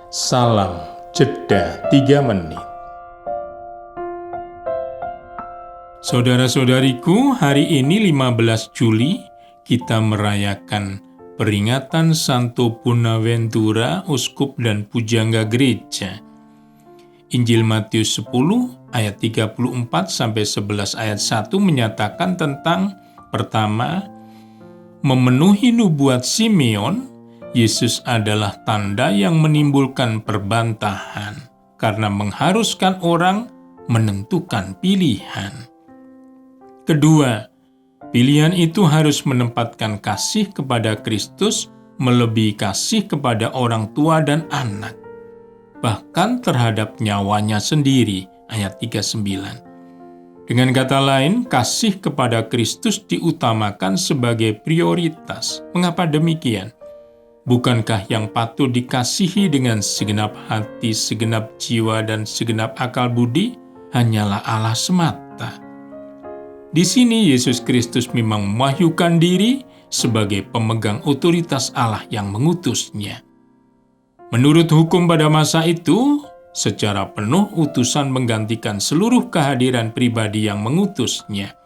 Salam Jeda 3 menit. Saudara-saudariku, hari ini 15 Juli kita merayakan peringatan Santo Bonaventura, Uskup dan Pujangga Gereja. Injil Matius 10 ayat 34 sampai 11 ayat 1 menyatakan tentang pertama, memenuhi nubuat Simeon. Yesus adalah tanda yang menimbulkan perbantahan karena mengharuskan orang menentukan pilihan. Kedua, pilihan itu harus menempatkan kasih kepada Kristus melebihi kasih kepada orang tua dan anak, bahkan terhadap nyawanya sendiri, ayat 39. Dengan kata lain, kasih kepada Kristus diutamakan sebagai prioritas. Mengapa demikian? Bukankah yang patut dikasihi dengan segenap hati, segenap jiwa, dan segenap akal budi hanyalah Allah semata? Di sini Yesus Kristus memang memahyukan diri sebagai pemegang otoritas Allah yang mengutusnya. Menurut hukum pada masa itu, secara penuh utusan menggantikan seluruh kehadiran pribadi yang mengutusnya.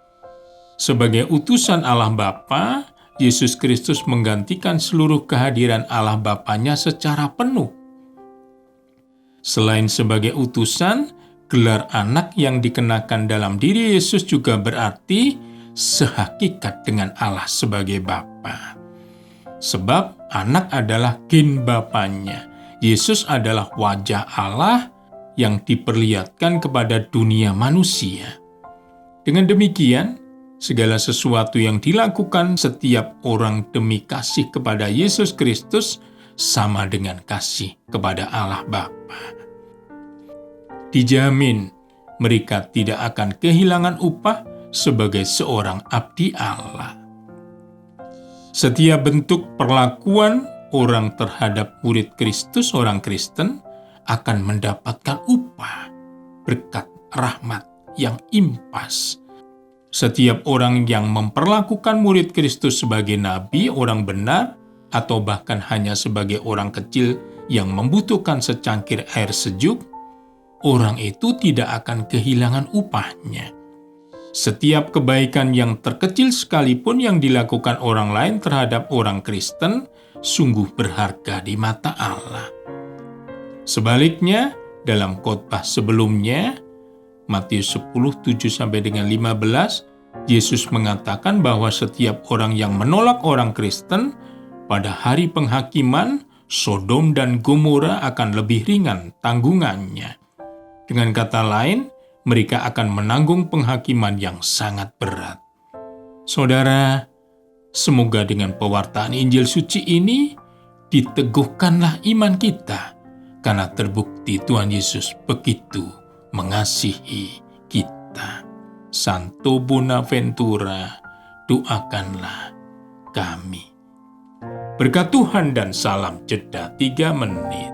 Sebagai utusan Allah Bapa, Yesus Kristus menggantikan seluruh kehadiran Allah Bapanya secara penuh. Selain sebagai utusan, gelar anak yang dikenakan dalam diri Yesus juga berarti sehakikat dengan Allah sebagai Bapa. Sebab anak adalah gen Bapanya. Yesus adalah wajah Allah yang diperlihatkan kepada dunia manusia. Dengan demikian, segala sesuatu yang dilakukan setiap orang demi kasih kepada Yesus Kristus sama dengan kasih kepada Allah Bapa. Dijamin mereka tidak akan kehilangan upah sebagai seorang abdi Allah. Setiap bentuk perlakuan orang terhadap murid Kristus, orang Kristen, akan mendapatkan upah, berkat rahmat yang impas. Setiap orang yang memperlakukan murid Kristus sebagai nabi, orang benar, atau bahkan hanya sebagai orang kecil yang membutuhkan secangkir air sejuk, orang itu tidak akan kehilangan upahnya. Setiap kebaikan yang terkecil sekalipun yang dilakukan orang lain terhadap orang Kristen sungguh berharga di mata Allah. Sebaliknya, dalam khotbah sebelumnya, Matius 10, 7-15, Yesus mengatakan bahwa setiap orang yang menolak orang Kristen, pada hari penghakiman, Sodom dan Gomora akan lebih ringan tanggungannya. Dengan kata lain, mereka akan menanggung penghakiman yang sangat berat. Saudara, semoga dengan pewartaan Injil suci ini, diteguhkanlah iman kita, karena terbukti Tuhan Yesus begitu mengasihi kita. Santo Bonaventura, doakanlah kami. Berkat Tuhan dan salam jeda 3 menit.